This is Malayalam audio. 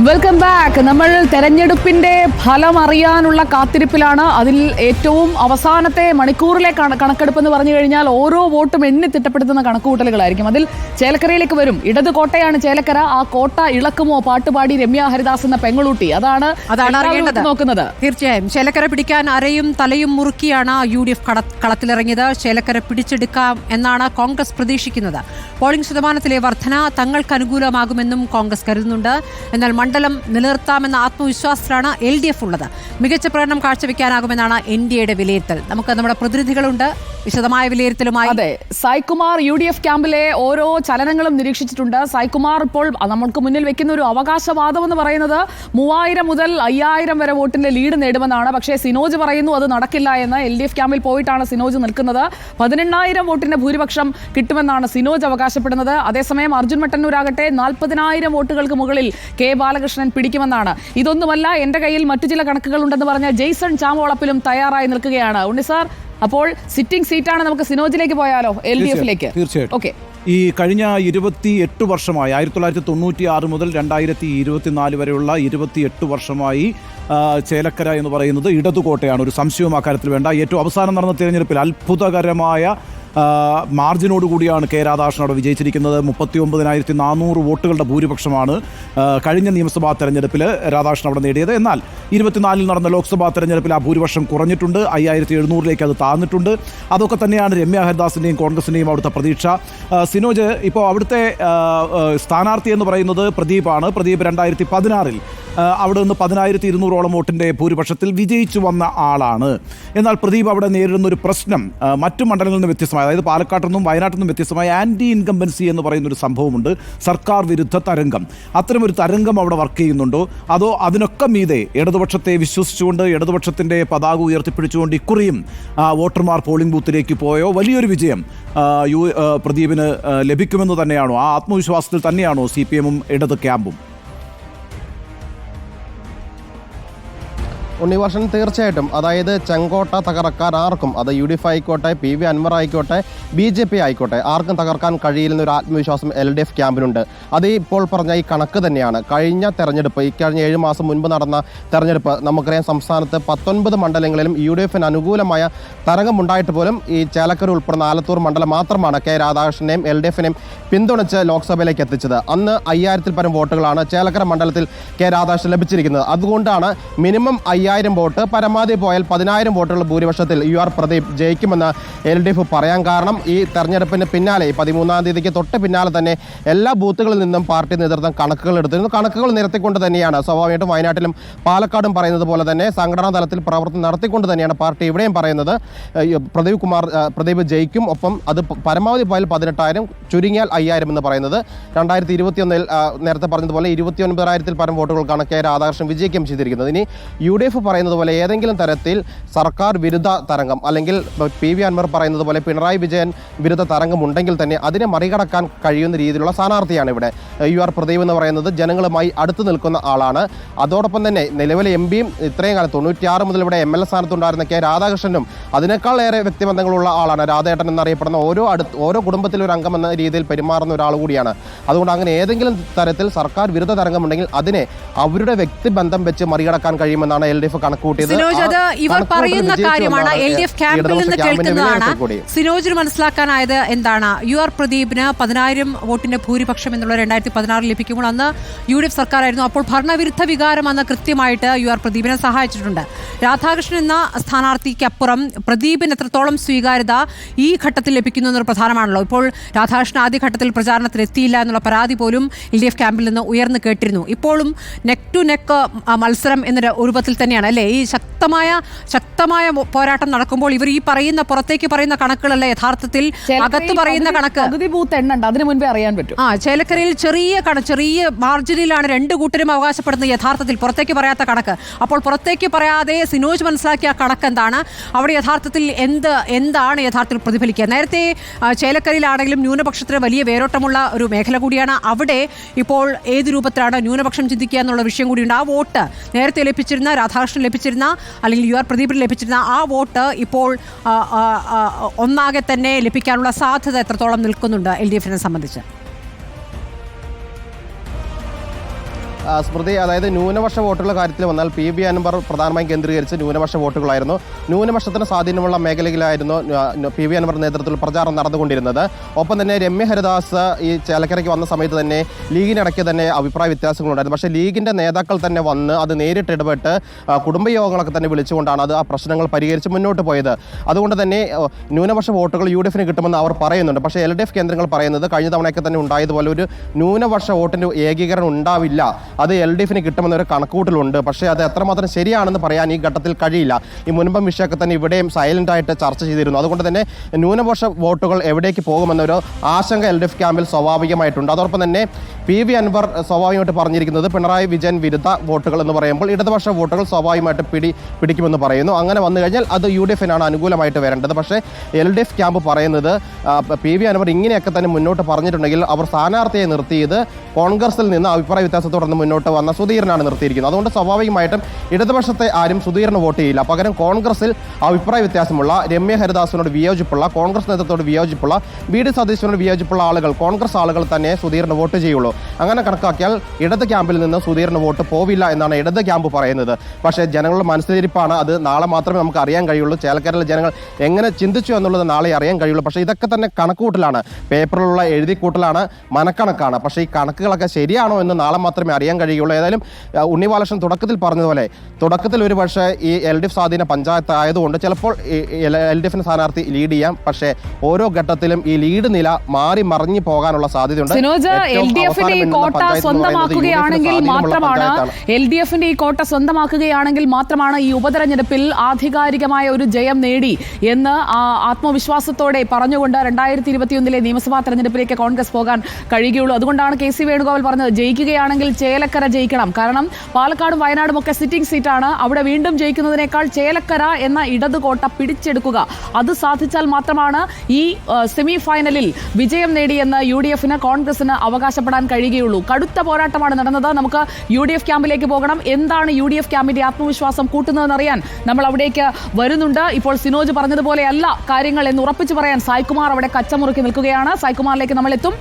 Welcome back. നമ്മൾ തെരഞ്ഞെടുപ്പിന്റെ ഫലം അറിയാനുള്ള കാത്തിരിപ്പിലാണ്. അതിൽ ഏറ്റവും അവസാനത്തെ മണിക്കൂറിലെ കണക്കെടുപ്പ് എന്ന് പറഞ്ഞു കഴിഞ്ഞാൽ ഓരോ വോട്ടും എണ്ണി തിട്ടപ്പെടുത്തുന്ന കണക്കുകൂട്ടലുകളായിരിക്കും. അതിൽ ചേലക്കരയിലേക്ക് വരും. ഇടത് കോട്ടയാണ് ചേലക്കര. ആ കോട്ട ഇളക്കുമോ പാട്ടുപാടി രമ്യ ഹരിദാസ് എന്ന പെങ്ങളൂട്ടി? അതാണ് അറിയേണ്ടത്, നോക്കുന്നത്. തീർച്ചയായും ചേലക്കര പിടിക്കാൻ അരയും തലയും മുറുക്കിയാണ് UDF കളത്തിലിറങ്ങിയത്. ചേലക്കര പിടിച്ചെടുക്കാം എന്നാണ് കോൺഗ്രസ് പ്രതീക്ഷിക്കുന്നത്. പോളിംഗ് ശതമാനത്തിലെ വർധന തങ്ങൾക്ക് അനുകൂലമാകുമെന്നും കോൺഗ്രസ് കരുതുന്നുണ്ട്. എന്നാൽ മണ്ഡലം നിലനിർത്താമെന്ന ആത്മവിശ്വാസത്തിലാണ് LDF ഉള്ളത്. മികച്ച പ്രകടനം കാഴ്ചവെക്കാനാകുമെന്നാണ് NDAയുടെ വിലയിരുത്തൽ. നമുക്ക് നമ്മുടെ പ്രതിനിധികളുണ്ട് വിശദമായ വിലയിരുത്തലുമായി. അതെ, സായ്കുമാർ UDF ക്യാമ്പിലെ ഓരോ ചലനങ്ങളും നിരീക്ഷിച്ചിട്ടുണ്ട്. സായ്കുമാർ ഇപ്പോൾ നമുക്ക് മുന്നിൽ വെക്കുന്ന ഒരു അവകാശവാദം എന്ന് പറയുന്നത് 3000 മുതൽ 5000 വരെ വോട്ടിന്റെ ലീഡ് നേടുമെന്നാണ്. പക്ഷേ സിനോജ് പറയുന്നു അത് നടക്കില്ല എന്ന്. LDF ക്യാമ്പിൽ പോയിട്ടാണ് സിനോജ് നിൽക്കുന്നത്. 18000 വോട്ടിന്റെ ഭൂരിപക്ഷം കിട്ടുമെന്നാണ് സിനോജ് അവകാശപ്പെടുന്നത്. അതേസമയം അർജുൻ മട്ടന്നൂരാകട്ടെ 40000 വോട്ടുകൾക്ക് മുകളിൽ K ബാലകൃഷ്ണൻ പിടിക്കുമെന്നാണ്. ഇതൊന്നുമല്ല, എന്റെ കയ്യിൽ മറ്റു ചില കണക്കുകൾ ഉണ്ടെന്ന് പറഞ്ഞ ജെയ്സൺ ചാമോളപ്പിലും തയ്യാറായി നിൽക്കുകയാണ്. ഉണ്ണി സാർ, അപ്പോൾ സിറ്റിംഗ് സീറ്റാണ്. നമുക്ക് സിനോജിലേക്ക് പോയാലോ? LDFിലേക്ക്. തീർച്ചയായിട്ടും. ഓക്കെ, ഈ കഴിഞ്ഞ 28 വർഷമായി 1996 മുതൽ 2024 വരെയുള്ള 28 വർഷമായി ചേലക്കര എന്ന് പറയുന്നത് ഇടതുകോട്ടയാണ്. ഒരു സംശയവും അക്കാര്യത്തിൽ വേണ്ട. ഏറ്റവും അവസാനം നടന്ന തിരഞ്ഞെടുപ്പിൽ അത്ഭുതകരമായ മാർജിനോടുകൂടിയാണ് K രാധാകൃഷ്ണൻ അവിടെ വിജയിച്ചിരിക്കുന്നത്. 39,400 വോട്ടുകളുടെ ഭൂരിപക്ഷമാണ് കഴിഞ്ഞ നിയമസഭാ തെരഞ്ഞെടുപ്പിൽ രാധാകൃഷ്ണൻ അവിടെ നേടിയത്. എന്നാൽ 24-ൽ നടന്ന ലോക്സഭാ തെരഞ്ഞെടുപ്പിൽ ആ ഭൂരിപക്ഷം കുറഞ്ഞിട്ടുണ്ട്. 5700-ലേക്ക് അത് താഴ്ന്നിട്ടുണ്ട്. അതൊക്കെ തന്നെയാണ് രമ്യ ഹരിദാസിൻ്റെയും കോൺഗ്രസിൻ്റെയും അവിടുത്തെ പ്രതീക്ഷ. സിനോജ് ഇപ്പോൾ അവിടുത്തെ സ്ഥാനാർത്ഥി എന്ന് പറയുന്നത് പ്രദീപാണ്. പ്രദീപ് 2016-ൽ അവിടെ നിന്ന് 10,200ഓളം വോട്ടിൻ്റെ ഭൂരിപക്ഷത്തിൽ വിജയിച്ചു വന്ന ആളാണ്. എന്നാൽ പ്രദീപ് അവിടെ നേരിടുന്ന ഒരു പ്രശ്നം മറ്റു മണ്ഡലങ്ങളിൽ നിന്ന് വ്യത്യസ്തമായ, അതായത് പാലക്കാട്ടിൽ നിന്നും വയനാട്ടിൽ നിന്നും വ്യത്യസ്തമായ ആൻറ്റി ഇൻകംബൻസി എന്ന് പറയുന്നൊരു സംഭവമുണ്ട്. സർക്കാർ വിരുദ്ധ തരംഗം. അത്തരമൊരു തരംഗം അവിടെ വർക്ക് ചെയ്യുന്നുണ്ടോ? അതോ അതിനൊക്കെ മീതെ ഇടതുപക്ഷത്തെ വിശ്വസിച്ചുകൊണ്ട് ഇടതുപക്ഷത്തിൻ്റെ പതാക ഉയർത്തിപ്പിടിച്ചുകൊണ്ട് ഇക്കുറിയും വോട്ടർമാർ പോളിംഗ് ബൂത്തിലേക്ക് പോയോ? വലിയൊരു വിജയം പ്രദീപിന് ലഭിക്കുമെന്ന് തന്നെയാണോ? ആ ആത്മവിശ്വാസത്തിൽ തന്നെയാണോ CPM-ഉം ഇടത് ക്യാമ്പും? ഉണ്ണിവർഷൻ, തീർച്ചയായിട്ടും. അതായത് ചെങ്കോട്ട തകർക്കാൻ ആർക്കും, അത് UDF ആയിക്കോട്ടെ, PV അൻവർ ആയിക്കോട്ടെ, BJP ആയിക്കോട്ടെ, ആർക്കും തകർക്കാൻ കഴിയില്ലെന്നൊരു ആത്മവിശ്വാസം LDF ക്യാമ്പിനുണ്ട്. അത് ഇപ്പോൾ പറഞ്ഞ ഈ കണക്ക് തന്നെയാണ്. കഴിഞ്ഞ തെരഞ്ഞെടുപ്പ്, കഴിഞ്ഞ 7 മാസം മുൻപ് നടന്ന തെരഞ്ഞെടുപ്പ് നമുക്കറിയാം. സംസ്ഥാനത്ത് 19 മണ്ഡലങ്ങളിലും UDF-ന് അനുകൂലമായ തരംഗമുണ്ടായിട്ട് പോലും ഈ ചേലക്കര ഉൾപ്പെടുന്ന ആലത്തൂർ മണ്ഡലം മാത്രമാണ് K രാധാകൃഷ്ണനെയും LDF-നെയും പിന്തുണച്ച് ലോക്സഭയിലേക്ക് എത്തിച്ചത്. അന്ന് 5000-ൽ പരം വോട്ടുകളാണ് ചേലക്കര മണ്ഡലത്തിൽ K രാധാകൃഷ്ണൻ ലഭിച്ചിരിക്കുന്നത്. അതുകൊണ്ടാണ് മിനിമം 5000 വോട്ട്, പരമാവധി പോയാൽ 10000 വോട്ടുകളുടെ ഭൂരിപക്ഷത്തിൽ UR പ്രദീപ് ജയിക്കുമെന്ന് LDF പറയാൻ കാരണം, ഈ തെരഞ്ഞെടുപ്പിന് പിന്നാലെ 13-ാം തീയതിക്ക് തൊട്ട് പിന്നാലെ തന്നെ എല്ലാ ബൂത്തുകളിൽ നിന്നും പാർട്ടി നേതൃത്വം കണക്കുകൾ എടുത്തിരുന്നു. കണക്കുകൾ നിരത്തിക്കൊണ്ട് തന്നെയാണ് സ്വാഭാവികമായിട്ടും വയനാട്ടിലും പാലക്കാടും പറയുന്നത് പോലെ തന്നെ സംഘടനാ തലത്തിൽ പ്രവർത്തനം നടത്തിക്കൊണ്ട് തന്നെയാണ് പാർട്ടി ഇവിടെയും പറയുന്നത് പ്രദീപ് ജയിക്കും. ഒപ്പം അത് പരമാവധി പോയാൽ 18,000, ചുരുങ്ങിയാൽ 5000 എന്ന് പറയുന്നത്. 2021-ൽ നേരത്തെ പറഞ്ഞതുപോലെ 29,000-ൽ പരം വോട്ടുകൾക്കാണ് K രാധാകൃഷ്ണൻ വിജയിക്കുകയും ചെയ്തിരിക്കുന്നത്. ഇനി UDF പറയുന്നത് പോലെ ഏതെങ്കിലും തരത്തിൽ സർക്കാർ വിരുദ്ധ തരംഗം, അല്ലെങ്കിൽ PV അൻവർ പറയുന്നത് പോലെ പിണറായി വിജയൻ വിരുദ്ധ തരംഗം ഉണ്ടെങ്കിൽ തന്നെ അതിനെ മറികടക്കാൻ കഴിയുന്ന രീതിയിലുള്ള സ്ഥാനാർത്ഥിയാണ് ഇവിടെ UR പ്രദീപ് എന്ന് പറയുന്നത്. ജനങ്ങളുമായി അടുത്ത് നിൽക്കുന്ന ആളാണ്. അതോടൊപ്പം തന്നെ നിലവിലെ MP-യും ഇത്രയും കാലം 96 മുതൽ ഇവിടെ MLA സ്ഥാനത്തുണ്ടായിരുന്ന K രാധാകൃഷ്ണനും അതിനേക്കാൾ ഏറെ വ്യക്തിബന്ധങ്ങളുള്ള ആളാണ്. രാധേട്ടൻ എന്നറിയപ്പെടുന്ന ഓരോ കുടുംബത്തിലെ ഒരു അംഗം എന്ന രീതിയിൽ പെരുമാറുന്ന ഒരാൾ കൂടിയാണ്. അതുകൊണ്ട് അങ്ങനെ ഏതെങ്കിലും തരത്തിൽ സർക്കാർ വിരുദ്ധ തരംഗമുണ്ടെങ്കിൽ അതിനെ അവരുടെ വ്യക്തിബന്ധം വെച്ച് മറികടക്കാൻ കഴിയുമെന്നാണ് LDF കണക്കുകൂട്ടിയത്. ഇവർ പറയുന്ന കാര്യമാണ് LDF ക്യാമ്പിൽ നിന്ന് കേൾക്കുന്നതാണ്. സിനോജിന് മനസ്സിലാക്കാനായത് എന്താണ്? UR പ്രദീപിന് 10000 വോട്ടിന്റെ ഭൂരിപക്ഷം എന്നുള്ള 2016 ലഭിക്കുമ്പോൾ അന്ന് UDF സർക്കാരായിരുന്നു. അപ്പോൾ ഭരണവിരുദ്ധ വികാരം അന്ന് കൃത്യമായിട്ട് UR പ്രദീപിനെ സഹായിച്ചിട്ടുണ്ട്. രാധാകൃഷ്ണൻ എന്ന സ്ഥാനാർത്ഥിക്കപ്പുറം പ്രദീപിന് എത്രത്തോളം സ്വീകാര്യത ഈ ഘട്ടത്തിൽ ലഭിക്കുന്നു എന്നൊരു പ്രധാനമാണല്ലോ. ഇപ്പോൾ രാധാകൃഷ്ണൻ ആദ്യഘട്ടത്തിൽ പ്രചാരണത്തിൽ എത്തിയില്ല എന്നുള്ള പരാതി പോലും LDF ക്യാമ്പിൽ നിന്ന് ഉയർന്നു കേട്ടിരുന്നു. ഇപ്പോഴും നെക്ക് ടു നെക്ക് മത്സരം എന്ന രൂപത്തിൽ തന്നെയാണ് അല്ലേ ഈ ശക്തമായ പോരാട്ടം നടക്കുമ്പോൾ ഇവർ ഈ പറയുന്ന പുറത്തേക്ക് പറയുന്ന കണക്കുകളല്ല യഥാർത്ഥത്തിൽ അകത്ത് പറയുന്ന കണക്ക്. അതിനു മുൻപേ അറിയാൻ പറ്റും. ചേലക്കരയിൽ ചെറിയ മാർജിനിലാണ് രണ്ട് കൂട്ടരും അവകാശപ്പെടുന്നത് യഥാർത്ഥത്തിൽ പുറത്തേക്ക് പറയാത്ത കണക്ക്. അപ്പോൾ പുറത്തേക്ക് പറയാതെ സിനോജ് മനസ്സിലാക്കിയ കണക്ക് എന്താണ്? അവിടെ യഥാർത്ഥത്തിൽ എന്താണ് യഥാർത്ഥത്തിൽ പ്രതിഫലിക്കുക? നേരത്തെ ചേലക്കരയിലാണെങ്കിലും ന്യൂനപക്ഷത്തിന് വലിയ വേരോട്ടമുള്ള ഒരു മേഖല കൂടിയാണ്. അവിടെ ഇപ്പോൾ ഏത് രൂപത്തിലാണ് ന്യൂനപക്ഷം ചിന്തിക്കുക എന്നുള്ള വിഷയം കൂടിയുണ്ട്. ആ വോട്ട് നേരത്തെ ലഭിച്ചിരുന്ന രാധാകൃഷ്ണൻ ലഭിച്ചിരുന്ന അല്ലെങ്കിൽ UR പ്രദീപിന് ലഭിച്ചിരുന്ന ആ വോട്ട് ഇപ്പോൾ ഒന്നാകെ തന്നെ ലഭിക്കാനുള്ള സാധ്യത എത്രത്തോളം നിൽക്കുന്നുണ്ട് LDF-നെ സംബന്ധിച്ച്? സ്മൃതി, അതായത് ന്യൂനപക്ഷ വോട്ടുകളുടെ കാര്യത്തിൽ വന്നാൽ PV അൻവർ പ്രധാനമായും കേന്ദ്രീകരിച്ച് ന്യൂനപക്ഷ വോട്ടുകളായിരുന്നു. ന്യൂനപക്ഷത്തിന് സ്വാധീനമുള്ള മേഖലയിലായിരുന്നു PV അൻവർ നേതൃത്വത്തിൽ പ്രചാരണം നടന്നുകൊണ്ടിരുന്നത്. ഒപ്പം തന്നെ രമ്യ ഹരിദാസ് ഈ ചേലക്കരയ്ക്ക് വന്ന സമയത്ത് തന്നെ ലീഗിനിടയ്ക്ക് തന്നെ അഭിപ്രായ വ്യത്യാസങ്ങളുണ്ടായിരുന്നു. പക്ഷേ ലീഗിൻ്റെ നേതാക്കൾ തന്നെ വന്ന് അത് നേരിട്ട് ഇടപെട്ട് കുടുംബയോഗങ്ങളൊക്കെ തന്നെ വിളിച്ചുകൊണ്ടാണ് ആ പ്രശ്നങ്ങൾ പരിഹരിച്ച് മുന്നോട്ട് പോയത്. അതുകൊണ്ട് തന്നെ ന്യൂനപക്ഷ വോട്ടുകൾ UDF-ന് കിട്ടുമെന്ന് അവർ പറയുന്നുണ്ട്. പക്ഷേ LDF കേന്ദ്രങ്ങൾ പറയുന്നത് കഴിഞ്ഞ തവണയൊക്കെ തന്നെ ഉണ്ടായതുപോലെ ഒരു ന്യൂനപക്ഷ വോട്ടിൻ്റെ ഏകീകരണം ഉണ്ടാവില്ല, അത് LDF-ന് കിട്ടുമെന്നൊരു കണക്കൂട്ടലുണ്ട്. പക്ഷേ അത് എത്രമാത്രം ശരിയാണെന്ന് പറയാൻ ഈ ഘട്ടത്തിൽ കഴിയില്ല. ഈ മുൻപം വിഷയമൊക്കെ തന്നെ ഇവിടെയും സൈലൻ്റായിട്ട് ചർച്ച ചെയ്തിരുന്നു. അതുകൊണ്ട് തന്നെ ന്യൂനപക്ഷ വോട്ടുകൾ എവിടേക്ക് പോകുമെന്നൊരു ആശങ്ക LDF ക്യാമ്പിൽ സ്വാഭാവികമായിട്ടുണ്ട്. അതോടൊപ്പം തന്നെ PV അൻവർ സ്വാഭാവികമായിട്ട് പറഞ്ഞിരിക്കുന്നത് പിണറായി വിജയൻ വിരുദ്ധ വോട്ടുകൾ എന്ന് പറയുമ്പോൾ ഇടതുപക്ഷ വോട്ടുകൾ സ്വാഭാവികമായിട്ട് പിടിക്കുമെന്ന് പറയുന്നു. അങ്ങനെ വന്നു കഴിഞ്ഞാൽ അത് UDF-നാണ് അനുകൂലമായിട്ട് വരേണ്ടത്. പക്ഷേ LDF ക്യാമ്പ് പറയുന്നത് PV അൻവർ ഇങ്ങനെയൊക്കെ തന്നെ മുന്നോട്ട് പറഞ്ഞിട്ടുണ്ടെങ്കിൽ അവർ സ്ഥാനാർത്ഥിയെ നിർത്തിയത് കോൺഗ്രസിൽ നിന്ന് അഭിപ്രായ വ്യത്യാസത്തോടെ മുന്നോട്ട് വന്ന സുധീരനാണ് നിർത്തിയിരിക്കുന്നത്. അതുകൊണ്ട് സ്വാഭാവികമായിട്ടും ഇടതുപക്ഷത്തെ ആരും സുധീരന് വോട്ട് ചെയ്യില്ല. പകരം കോൺഗ്രസിൽ അഭിപ്രായ വ്യത്യാസമുള്ള രമ്യ ഹരിദാസിനോട് വിയോജിപ്പുള്ള, കോൺഗ്രസ് നേതൃത്വത്തോട് വിയോജിപ്പുള്ള, VD സതീശനോട് വിയോജിപ്പുള്ള ആളുകൾ, കോൺഗ്രസ് ആളുകൾ തന്നെ സുധീരന് വോട്ട് ചെയ്യുള്ളൂ. അങ്ങനെ കണക്കാക്കിയാൽ ഇടത് ക്യാമ്പിൽ നിന്ന് സുധീരന് വോട്ട് പോവില്ല എന്നാണ് ഇടത് ക്യാമ്പ് പറയുന്നത്. പക്ഷേ ജനങ്ങളുടെ മനസ്സിലിരിപ്പാണ്, അത് നാളെ മാത്രമേ നമുക്ക് അറിയാൻ കഴിയുള്ളൂ. ചേലക്കരയിലെ ജനങ്ങൾ എങ്ങനെ ചിന്തിച്ചു എന്നുള്ളത് നാളെ അറിയാൻ കഴിയുള്ളൂ. പക്ഷേ ഇതൊക്കെ തന്നെ കണക്കുകൂട്ടലാണ്, പേപ്പറിലുള്ള എഴുതിക്കൂട്ടലാണ്, മനക്കണക്കാണ്. പക്ഷേ ഈ കണക്കുകളൊക്കെ ശരിയാണോ എന്ന് നാളെ മാത്രമേ അറിയാൻ കഴിയുള്ളൂ. ഏതായാലും ഉണ്ണി ബാലകൃഷ്ണൻ തുടക്കത്തിൽ പറഞ്ഞതുപോലെ തുടക്കത്തിൽ ഒരു പക്ഷേ ഈ LDF സ്വാധീന പഞ്ചായത്ത് ആയതുകൊണ്ട് ചിലപ്പോൾ LDF-ന് സ്ഥാനാർത്ഥി ലീഡ് ചെയ്യാം. പക്ഷേ ഓരോ ഘട്ടത്തിലും ഈ ലീഡ് നില മാറി മറിഞ്ഞു പോകാനുള്ള സാധ്യതയുണ്ട്. LDF-ന്റെ ഈ കോട്ട സ്വന്തമാക്കുകയാണെങ്കിൽ മാത്രമാണ് ഈ ഉപതെരഞ്ഞെടുപ്പിൽ ആധികാരികമായ ഒരു ജയം നേടി എന്ന് ആത്മവിശ്വാസത്തോടെ പറഞ്ഞുകൊണ്ട് 2021 നിയമസഭാ തെരഞ്ഞെടുപ്പിലേക്ക് കോൺഗ്രസ് പോകാൻ കഴിയുകയുള്ളൂ. അതുകൊണ്ടാണ് KC വേണുഗോപാൽ പറഞ്ഞത് ജയിക്കുകയാണെങ്കിൽ ചേലക്കര ജയിക്കണം. കാരണം പാലക്കാടും വയനാടും ഒക്കെ സിറ്റിംഗ് സീറ്റാണ്. അവിടെ വീണ്ടും ജയിക്കുന്നതിനേക്കാൾ ചേലക്കര എന്ന ഇടത് കോട്ട പിടിച്ചെടുക്കുക, അത് സാധിച്ചാൽ മാത്രമാണ് ഈ സെമി ഫൈനലിൽ വിജയം നേടിയെന്ന് UDF-ന് കോൺഗ്രസിന് അവകാശപ്പെടാൻ കഴിയുകയുള്ളൂ. കടുത്ത പോരാട്ടമാണ് നടന്നത്. നമുക്ക് UDF ക്യാമ്പിലേക്ക് പോകണം. എന്താണ് UDF ക്യാമ്പിന്റെ ആത്മവിശ്വാസം കൂട്ടുന്നതെന്നറിയാൻ നമ്മൾ അവിടേക്ക് വരുന്നുണ്ട്. ഇപ്പോൾ സിനോജ് പറഞ്ഞതുപോലെയല്ല കാര്യങ്ങൾ എന്ന് ഉറപ്പിച്ചു പറയാൻ സായ്കുമാർ അവിടെ കച്ചമുറുക്കി നിൽക്കുകയാണ്. സായ്കുമാറിലേക്ക് നമ്മൾ എത്തും.